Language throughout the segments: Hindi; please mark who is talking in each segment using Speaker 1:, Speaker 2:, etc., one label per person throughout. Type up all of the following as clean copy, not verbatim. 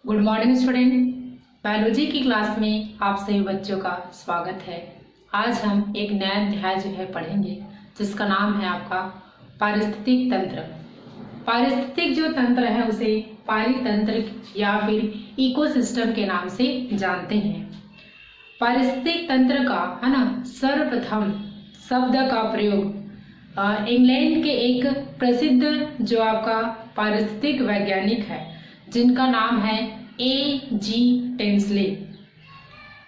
Speaker 1: Good morning student. बायोलॉजी की क्लास में आप सभी बच्चों का स्वागत है। आज हम एक नया अध्याय जो है पढ़ेंगे जिसका नाम है आपका पारिस्थितिक तंत्र। पारिस्थितिक जो तंत्र है उसे पारितंत्र या फिर इकोसिस्टम के नाम से जानते हैं। पारिस्थितिक तंत्र का है ना सर्वप्रथम शब्द का प्रयोग इंग्लैंड के एक प्रसिद्ध जो आपका पारिस्थितिक वैज्ञानिक है जिनका नाम है A.G. टेंसले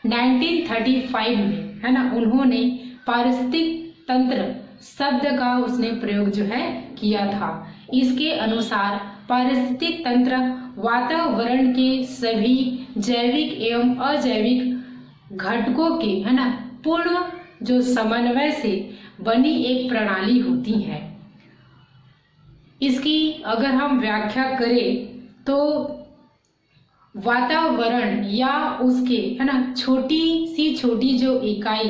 Speaker 1: 1935 में है ना उन्होंने पारिस्थितिक तंत्र शब्द का उसने प्रयोग जो है किया था। इसके अनुसार पारिस्थितिक तंत्र वातावरण के सभी जैविक एवं अजैविक घटकों के है ना पूर्ण जो समन्वय से बनी एक प्रणाली होती है। इसकी अगर हम व्याख्या करें तो वातावरण या उसके है ना छोटी जो इकाई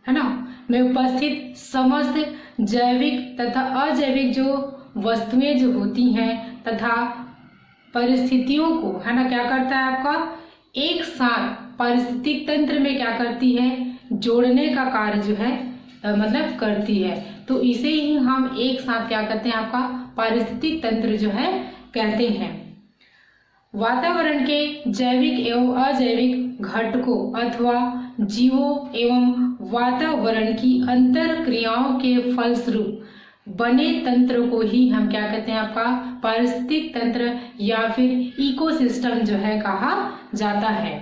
Speaker 1: है ना में उपस्थित समस्त जैविक तथा अजैविक जो वस्तुएं जो होती हैं तथा परिस्थितियों को है ना क्या करता है आपका एक साथ पारिस्थितिक तंत्र में क्या करती है जोड़ने का कार्य जो है मतलब करती है। तो इसे ही हम एक साथ क्या करते हैं आपका पारिस्थितिक तंत्र जो है कहते हैं। वातावरण के जैविक एवं अजैविक घटकों अथवा जीवों एवं वातावरण की अंतर क्रियाओं के फलस्वरूप बने तंत्र को ही हम क्या कहते हैं आपका पारिस्थितिक तंत्र या फिर इकोसिस्टम जो है कहा जाता है।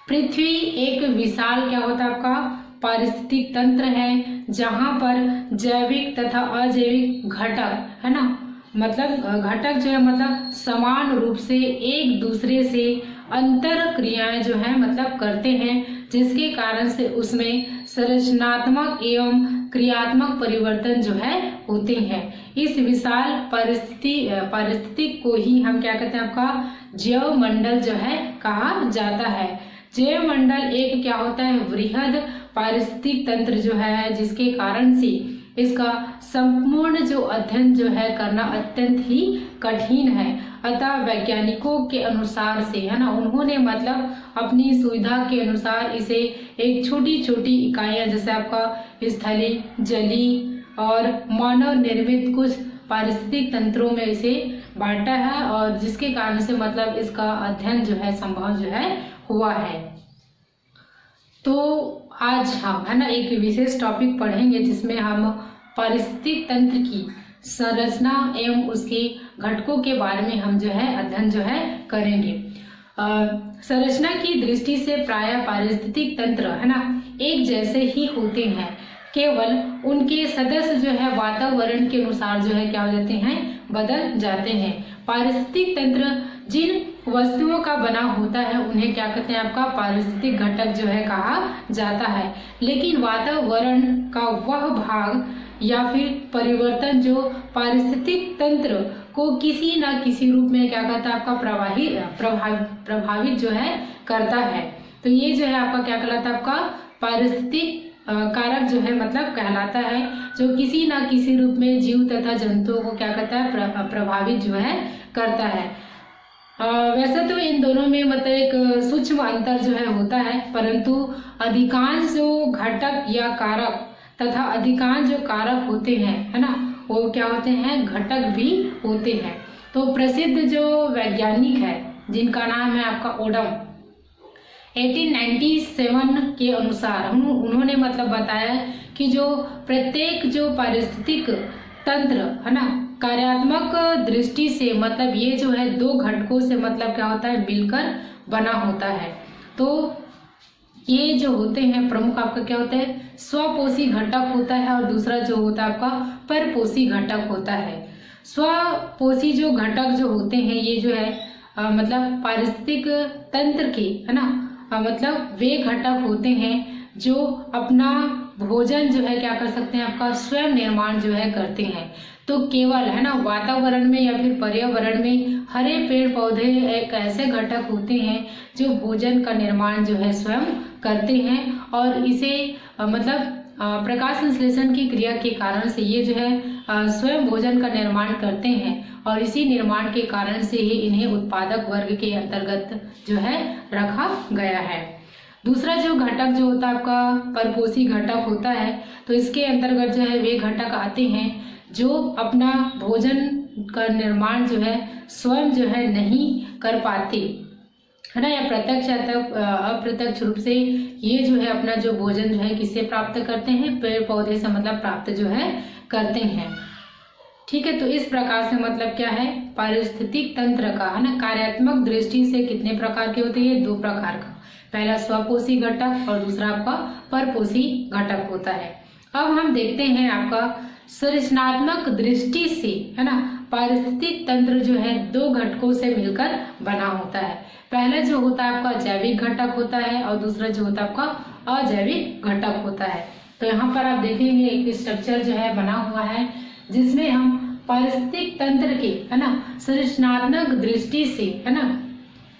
Speaker 1: पृथ्वी एक विशाल क्या होता है आपका पारिस्थितिक तंत्र है जहां पर जैविक तथा अजैविक घटक है ना मतलब घटक जो है मतलब समान रूप से एक दूसरे से अंतर क्रियाएं जो है मतलब करते हैं जिसके कारण से उसमें संरचनात्मक एवं क्रियात्मक परिवर्तन जो है होते हैं। इस विशाल पारिस्थितिक को ही हम क्या कहते हैं आपका जैव मंडल जो है कहा जाता है। जैव मंडल एक क्या होता है वृहद पारिस्थितिक तंत्र जो है जिसके कारण से इसका संपूर्ण जो अध्ययन जो है करना अत्यंत ही कठिन है। अतः वैज्ञानिकों के अनुसार से है ना उन्होंने मतलब अपनी सुविधा के अनुसार इसे एक छोटी छोटी इकाइयां जैसे आपका स्थलीय जलीय और मानव निर्मित कुछ पारिस्थितिक तंत्रों में इसे बांटा है और जिसके कारण से मतलब इसका अध्ययन जो है संभव जो है हुआ है। तो आज हम है ना एक विशेष टॉपिक पढ़ेंगे जिसमें हम पारिस्थितिक तंत्र की संरचना एवं उसके घटकों के बारे में हम जो है अध्ययन जो है करेंगे। संरचना की दृष्टि से प्रायः पारिस्थितिक तंत्र है ना एक जैसे ही होते हैं, केवल उनके सदस्य जो है वातावरण के अनुसार जो है क्या हो जाते हैं बदल जाते हैं। पारिस्थितिक तंत्र जिन वस्तुओं का बना होता है उन्हें क्या कहते हैं आपका पारिस्थितिक घटक जो है कहा जाता है, लेकिन वातावरण का वह भाग या फिर परिवर्तन जो पारिस्थितिक तंत्र को किसी न किसी रूप में क्या कहता है आपका प्रभावित जो है करता है। तो ये जो है आपका क्या कहलाता है आपका पारिस्थितिक कारक जो है मतलब कहलाता है जो किसी न किसी रूप में जीव तथा जंतुओं को क्या कहता है प्रभावित जो है करता है। वैसे तो इन दोनों में मतलब एक सूक्ष्म अंतर जो है होता है, परंतु अधिकांश जो घटक या कारक तथा अधिकांश जो कारक होते हैं है ना वो क्या होते हैं घटक भी होते हैं। तो प्रसिद्ध जो वैज्ञानिक है जिनका नाम है आपका ओडम 1897 के अनुसार उन्होंने मतलब बताया कि जो प्रत्येक जो पारिस्थितिक तंत्र है ना कार्यात्मक दृष्टि से मतलब ये जो है दो घटकों से मतलब क्या होता है मिलकर बना होता है। तो ये जो होते हैं प्रमुख आपका क्या होता है स्वपोषी घटक होता है और दूसरा जो होता है आपका परपोषी घटक होता है। स्वपोषी जो घटक जो होते हैं ये जो है मतलब पारिस्थितिक तंत्र के है ना मतलब वे घटक होते हैं जो अपना भोजन जो है क्या कर सकते हैं आपका स्वयं निर्माण जो है करते हैं। तो केवल है ना वातावरण में या फिर पर्यावरण में हरे पेड़ पौधे एक ऐसे घटक होते हैं जो भोजन का निर्माण जो है स्वयं करते हैं और इसे मतलब प्रकाश संश्लेषण की क्रिया के कारण से ये जो है स्वयं भोजन का निर्माण करते हैं और इसी निर्माण के कारण से ही इन्हें उत्पादक वर्ग के अंतर्गत जो है रखा गया है। दूसरा जो घटक जो होता है आपका परपोषी घटक होता है, तो इसके अंतर्गत जो है वे घटक आते हैं जो अपना भोजन का निर्माण जो है स्वयं जो है नहीं कर पाते, है ना, या प्रत्यक्ष या अप्रत्यक्ष रूप से ये जो है अपना जो भोजन जो है किससे प्राप्त करते हैं, पेड़ पौधे से मतलब प्राप्त जो है करते हैं। ठीक है, तो इस प्रकार से मतलब क्या है, पारिस्थितिक तंत्र का, है ना, कार्यात्मक दृष्टि से कितने प्रकार के होते हैं, 2 प्रकार का। पहला स्वपोषी घटक और दूसरा आपका परपोषी घटक होता है। अब हम देखते हैं आपका संरचनात्मक दृष्टि से, है ना, पारिस्थितिक तंत्र जो है 2 घटकों से मिलकर बना होता है। पहला जो होता है आपका जैविक घटक होता है और दूसरा जो होता है आपका अजैविक घटक होता है। तो यहाँ पर आप देखेंगे एक स्ट्रक्चर जो है बना हुआ है जिसमें हम पारिस्थितिक तंत्र के, है ना, संरचनात्मक दृष्टि से, है ना,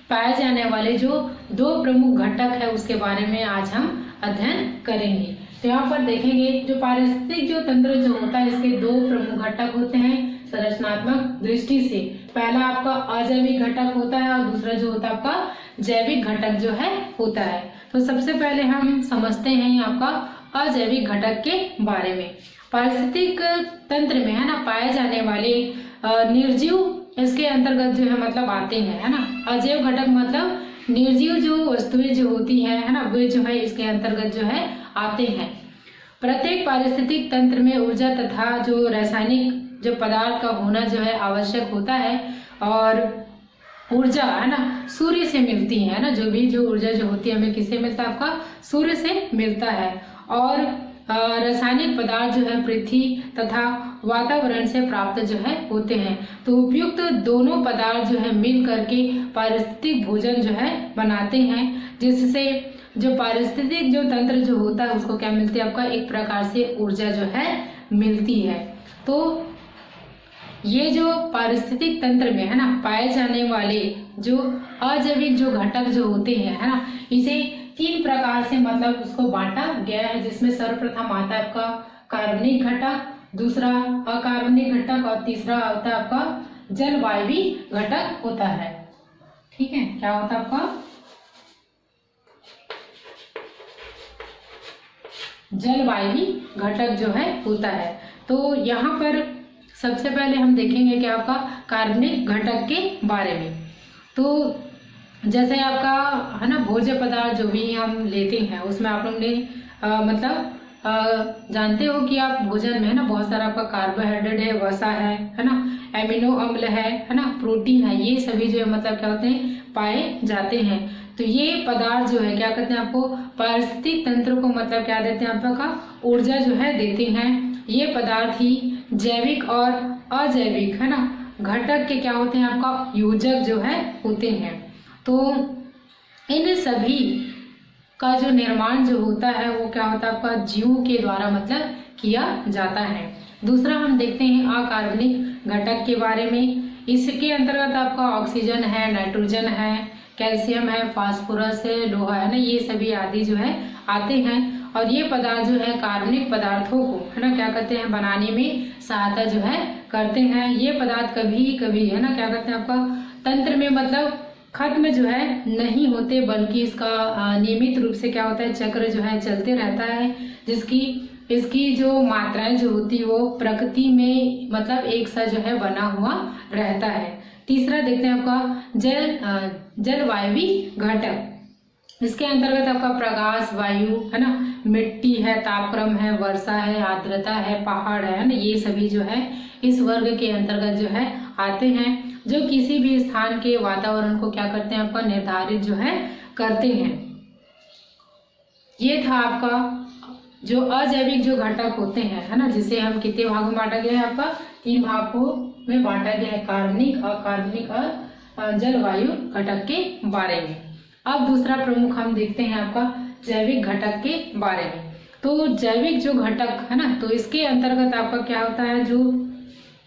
Speaker 1: पाए जाने वाले जो 2 प्रमुख घटक है उसके बारे में आज हम अध्ययन करेंगे। तो यहाँ पर देखेंगे जो पारिस्थितिक जो तंत्र जो होता है इसके 2 प्रमुख घटक होते हैं संरचनात्मक दृष्टि से। पहला आपका अजैविक घटक होता है और दूसरा जो होता है आपका जैविक घटक जो है होता है। तो सबसे पहले हम समझते हैं आपका अजैविक घटक के बारे में। पारिस्थितिक तंत्र में, है ना, पाए जाने वाले निर्जीव इसके अंतर्गत जो है मतलब आते हैं, है ना। अजैव घटक मतलब निर्जीव जो वस्तुएं जो होती हैं, है ना, वे जो है इसके अंतर्गत जो है आते हैं। प्रत्येक पारिस्थितिक तंत्र में ऊर्जा तथा जो रासायनिक जो पदार्थ का होना जो है आवश्यक होता है और ऊर्जा, है ना, सूर्य से मिलती है ना, जो भी जो ऊर्जा जो होती है हमें किससे मिलता है, आपका सूर्य से मिलता है। और रासायनिक पदार्थ जो है पृथ्वी तथा वातावरण से प्राप्त जो है होते हैं। तो उपयुक्त दोनों पदार्थ जो है मिल करके पारिस्थितिक भोजन जो है बनाते हैं, जिससे जो पारिस्थितिक जो तंत्र जो होता है उसको क्या मिलती है, आपका एक प्रकार से ऊर्जा जो है मिलती है। तो ये जो पारिस्थितिक तंत्र में, है ना, पाए जाने वाले जो अजैविक जो घटक जो होते हैं, है ना, इसे 3 प्रकार से मतलब उसको बांटा गया है, जिसमें सर्वप्रथम आता है आपका कार्बनिक घटक, दूसरा अकार्बनिक घटक और तीसरा होता है आपका जलवायवी घटक होता है। ठीक है, क्या होता है आपका जलवायवी घटक जो है होता है। तो यहाँ पर सबसे पहले हम देखेंगे कि आपका कार्बनिक घटक के बारे में। तो जैसे आपका, है ना, भोज्य पदार्थ जो भी हम लेते हैं उसमें आप लोग ने मतलब जानते हो कि आप भोजन में, है ना, बहुत सारा आपका कार्बोहाइड्रेट है, वसा है ना, एमिनो अम्ल है ना, प्रोटीन है, ये सभी जो है मतलब क्या होते हैं, पाए जाते हैं। तो ये पदार्थ जो है क्या कहते हैं, आपको पारिस्थितिक तंत्र को मतलब क्या देते हैं, आपका ऊर्जा जो है देते हैं। ये पदार्थ ही जैविक और अजैविक, है ना, घटक के क्या होते हैं, आपका योजक जो है होते हैं। तो इन सभी का जो निर्माण जो होता है वो क्या होता है, आपका जीवों के द्वारा मतलब किया जाता है। दूसरा हम देखते हैं अकार्बनिक घटक के बारे में। इसके अंतर्गत आपका ऑक्सीजन है, नाइट्रोजन है, कैल्शियम है, फास्फोरस है, लोहा है ना, ये सभी आदि जो है आते हैं। और ये पदार्थ जो है कार्बनिक पदार्थों को, है ना, क्या कहते हैं, बनाने में सहायता जो है करते हैं। ये पदार्थ कभी कभी, है ना, क्या कहते हैं, आपका तंत्र में मतलब खत्म जो है नहीं होते, बल्कि इसका नियमित रूप से क्या होता है, चक्र जो है चलते रहता है, जिसकी इसकी जो मात्राएं जो होती है वो प्रकृति में मतलब एक सा जो है बना हुआ रहता है। तीसरा देखते हैं आपका जलवायवी घटक। इसके अंतर्गत आपका प्रकाश, वायु, है ना, मिट्टी है, तापक्रम है, वर्षा है, आर्द्रता है, पहाड़ है ना, ये सभी जो है इस वर्ग के अंतर्गत जो है आते हैं, जो किसी भी स्थान के वातावरण को क्या करते हैं, आपका निर्धारित जो है करते हैं। ये था आपका जो अजैविक जो घटक होते हैं, है ना, जिसे हम कितने भागों में बांटा गया है, आपका 3 भागों में बांटा गया है, कार्बनिक, अकार्बनिक और जलवायु घटक के बारे में। अब दूसरा प्रमुख हम देखते हैं आपका जैविक घटक के बारे में। तो जैविक जो घटक है ना, तो इसके अंतर्गत आपका क्या होता है, जो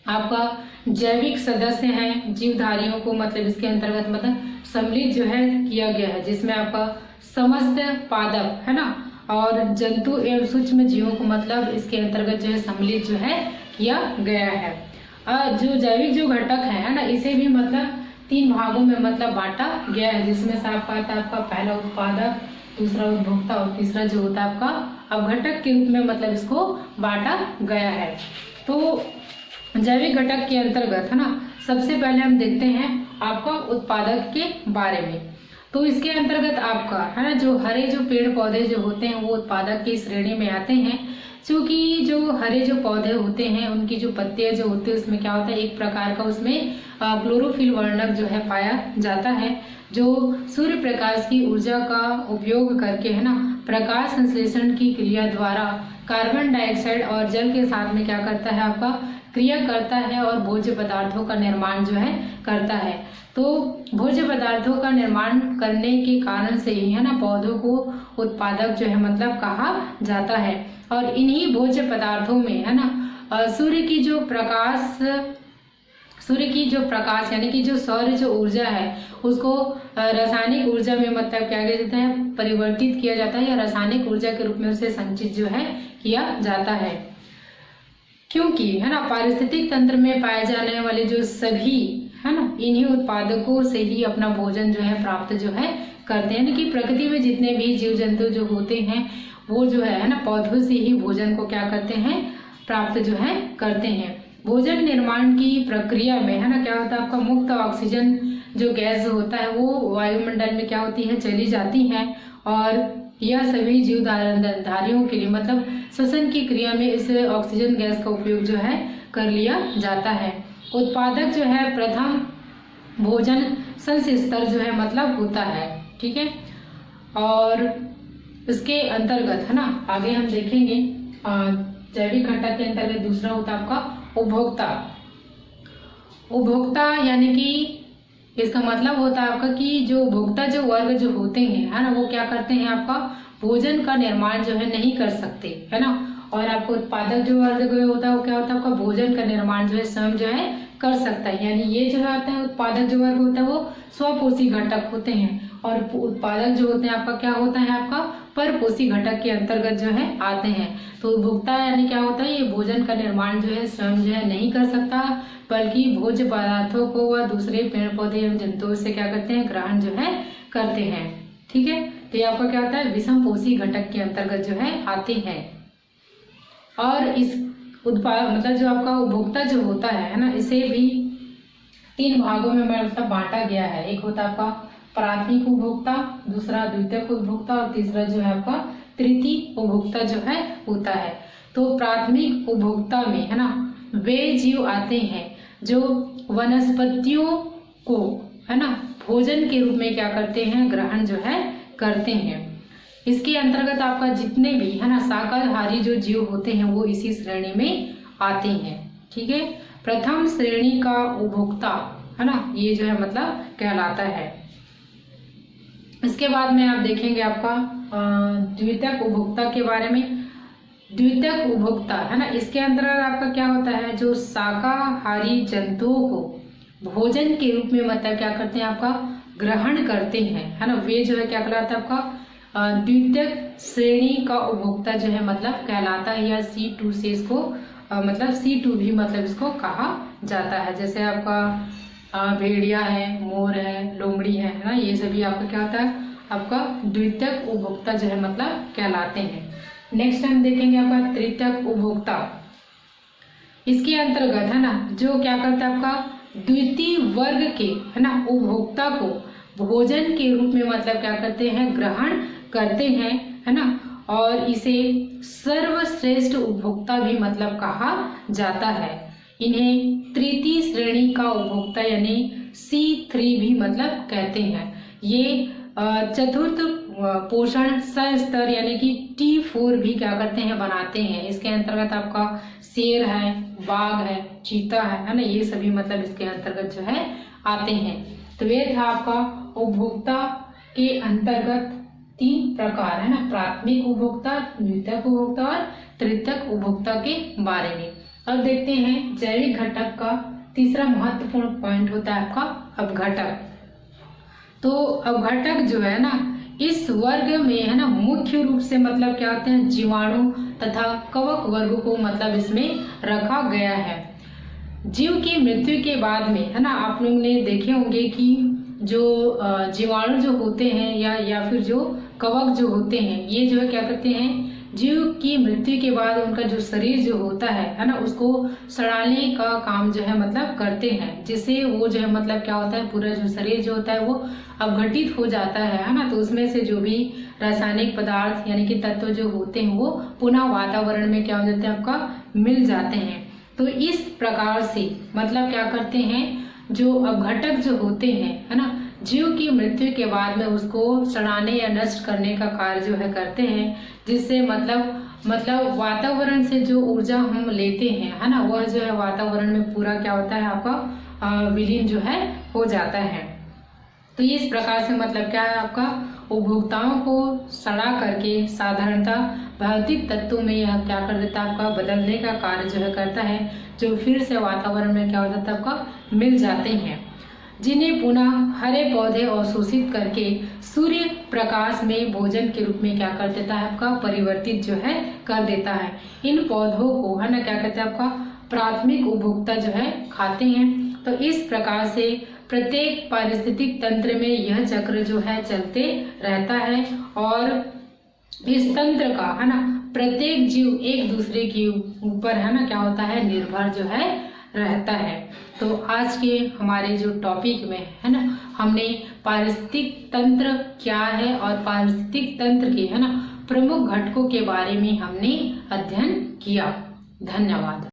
Speaker 1: आपका जैविक सदस्य हैं जीवधारियों को मतलब इसके अंतर्गत मतलब सम्मिलित जो है किया गया है, जिसमें आपका समस्त पादप, है ना, और जंतु एवं सूक्ष्म जीवों को मतलब इसके अंतर्गत जो है सम्मिलित जो है किया गया है। जो जैविक जो घटक है ना, इसे भी मतलब 3 भागों में मतलब बांटा गया है, जिसमें से आपका आता है आपका पहला उत्पादक, दूसरा उपभोक्ता और तीसरा जो होता है आपका अवघटक के रूप में मतलब इसको बांटा गया है। तो जैविक घटक के अंतर्गत है ना, सबसे पहले हम देखते हैं आपका उत्पादक के बारे में। तो इसके अंतर्गत आपका है ना, जो हरे जो पेड़ पौधे जो होते हैं वो उत्पादक की श्रेणी में आते हैं। क्योंकि जो हरे जो पौधे होते हैं उनकी जो पत्तियां जो होती है उसमें क्या होता है, एक प्रकार का उसमें क्लोरोफिल वर्णक जो है पाया जाता है, जो सूर्य प्रकाश की ऊर्जा का उपयोग करके है ना, प्रकाश संश्लेषण की क्रिया द्वारा कार्बन डाइऑक्साइड और जल के साथ में क्या करता है आपका क्रिया करता है और भोज्य पदार्थों का निर्माण जो है करता है। तो भोज्य पदार्थों का निर्माण करने के कारण से ही है ना पौधों को उत्पादक जो है मतलब कहा जाता है। और इन्हीं भोज्य पदार्थों में है ना सूर्य की जो प्रकाश यानी कि जो सौर जो ऊर्जा है उसको रासायनिक ऊर्जा में मतलब क्या किया जाता है, परिवर्तित किया जाता है या रासायनिक ऊर्जा के रूप में उसे संचित जो है किया जाता है। क्योंकि है ना पारिस्थितिक तंत्र में पाए जाने वाले जो सभी है ना इन्हीं उत्पादकों से ही अपना भोजन जो है प्राप्त जो है करते हैं। यानी कि प्रकृति में जितने भी जीव जंतु जो होते हैं वो जो है ना पौधों से ही भोजन को क्या करते हैं, प्राप्त जो है करते हैं। भोजन निर्माण की प्रक्रिया में है ना क्या होता है आपका मुक्त ऑक्सीजन जो गैस होता है वो वायुमंडल में क्या होती है चली जाती है, और यह सभी जीवधारियों के लिए मतलब श्वसन की क्रिया में इस ऑक्सीजन गैस का उपयोग जो है कर लिया जाता है। उत्पादक जो है प्रथम भोजन संस्तर जो है मतलब होता है, ठीक है। और इसके अंतर्गत है ना आगे हम देखेंगे जैविक घटक के अंतर्गत दूसरा होता है आपका उपभोक्ता। उपभोक्ता यानी कि इसका मतलब होता है आपका कि जो उपभोक्ता जो वर्ग जो होते हैं है ना वो क्या करते हैं आपका भोजन का निर्माण जो है नहीं कर सकते है ना, और आपको उत्पादक जो वर्ग जो होता है वो क्या होता है आपका भोजन का निर्माण जो है स्वयं जो है कर सकता है। यानी ये जो आता है उत्पादक जो वर्ग होता है वो स्वपोषी घटक होते हैं, और उत्पादक जो होते हैं आपका क्या होता है आपका परपोषी घटक के अंतर्गत जो है आते हैं। तो उपभोक्ता यानी क्या होता है, ये भोजन का निर्माण जो है स्वयं जो है नहीं कर सकता, बल्कि भोज्य पदार्थों को वह दूसरे पेड़ पौधे एवं जंतुओं से क्या करते हैं ग्रहण जो है करते हैं, ठीक है। तो ये आपका क्या होता है विषमपोषी घटक के अंतर्गत जो है आते हैं। और इस उत्पाद मतलब जो आपका उपभोक्ता जो होता है ना इसे भी 3 भागों में मतलब बांटा गया है। एक होता है आपका प्राथमिक उपभोक्ता, दूसरा द्वितीयक उपभोक्ता और तीसरा जो है आपका तृतीय उपभोक्ता जो है होता है। तो प्राथमिक उपभोक्ता में है ना वे जीव आते हैं जो वनस्पतियों को है ना भोजन के रूप में क्या करते हैं ग्रहण जो है करते हैं। इसके अंतर्गत आपका जितने भी है ना शाकाहारी जो जीव होते हैं वो इसी श्रेणी में आते हैं, ठीक है। प्रथम श्रेणी का उपभोक्ता है ना ये जो है मतलब कहलाता है। इसके बाद में आप देखेंगे आपका द्वितीयक उपभोक्ता के बारे में। द्वितीयक उपभोक्ता है ना इसके अंतर्गत आपका क्या होता है जो शाकाहारी जंतुओं को भोजन के रूप में मतलब क्या करते हैं आपका ग्रहण करते हैं है ना, वे जो है क्या कहलाता है आपका द्वितीयक श्रेणी का उपभोक्ता जो है मतलब कहलाता है, या C2 से इसको मतलब C2 भी मतलब इसको कहा जाता है। जैसे आपका भेड़िया है, मोर है, लोमड़ी है ना, ये सभी आपका क्या होता है आपका द्वितीयक उपभोक्ता जो है मतलब कहलाते हैं। नेक्स्ट हम देखेंगे आपका तृतीयक उपभोक्ता। इसके अंतर्गत है ना जो क्या करता है आपका द्वितीय वर्ग के है ना उपभोक्ता को भोजन के रूप में मतलब क्या करते हैं ग्रहण करते हैं है ना, और इसे सर्वश्रेष्ठ उपभोक्ता भी मतलब कहा जाता है। इन्हें तृतीय श्रेणी का उपभोक्ता यानी C3 भी मतलब कहते हैं। ये चतुर्थ पोषण स्तर यानी कि T4 भी क्या करते हैं बनाते हैं। इसके अंतर्गत आपका शेर है, बाघ है, चीता है ना, ये सभी मतलब इसके अंतर्गत जो है आते हैं। तो ये था आपका उपभोक्ता के अंतर्गत 3 प्रकार है ना, प्राथमिक उपभोक्ता, द्वितीयक उपभोक्ता और तृतीयक उपभोक्ता के बारे में। अब देखते हैं जैविक घटक का तीसरा महत्वपूर्ण पॉइंट होता है आपका अपघटक। तो अपघटक जो है ना इस वर्ग में है ना मुख्य रूप से मतलब क्या होते हैं, जीवाणु तथा कवक वर्ग को मतलब इसमें रखा गया है। जीव की मृत्यु के बाद में है ना आप लोग ने देखे होंगे कि जो जीवाणु जो होते हैं या फिर जो कवक जो होते हैं, ये जो है क्या करते हैं, जीव की मृत्यु के बाद उनका जो शरीर जो होता है ना, उसको सड़ाने का काम जो है मतलब करते हैं, जिससे वो जो है मतलब क्या होता है, पूरा जो शरीर जो होता है वो अपघटित हो जाता है ना। तो उसमें से जो भी रासायनिक पदार्थ यानी कि तत्व जो होते हैं वो पुनः वातावरण में क्या हो जाते हैं, आपका मिल जाते हैं। तो इस प्रकार से मतलब क्या करते हैं, जो अपघटक जो होते हैं है ना, जीव की मृत्यु के बाद में उसको सड़ाने या नष्ट करने का कार्य जो है करते हैं, जिससे मतलब वातावरण से जो ऊर्जा हम लेते हैं है ना, वह जो है वातावरण में पूरा क्या होता है, आपका विलीन जो है हो जाता है। तो इस प्रकार से मतलब क्या है, आपका उपभोक्ताओं को सड़ा करके साधारणतः भौतिक तत्वों में यह क्या कर देता है, आपका बदलने का कार्य जो है करता है, जो फिर से वातावरण में क्या हो जाता है, आपका मिल जाते हैं, जिन्हें पुनः हरे पौधे अवशोषित करके सूर्य प्रकाश में भोजन के रूप में क्या कर देता है, आपका परिवर्तित जो है कर देता है। इन पौधों को है ना क्या कहते हैं, आपका प्राथमिक उपभोक्ता जो है खाते हैं। तो इस प्रकार से प्रत्येक पारिस्थितिक तंत्र में यह चक्र जो है चलते रहता है और इस तंत्र का है ना प्रत्येक जीव एक दूसरे के ऊपर है ना क्या होता है, निर्भर जो है रहता है। तो आज के हमारे जो टॉपिक में है ना, हमने पारिस्थितिक तंत्र क्या है और पारिस्थितिक तंत्र के है ना प्रमुख घटकों के बारे में हमने अध्ययन किया। धन्यवाद।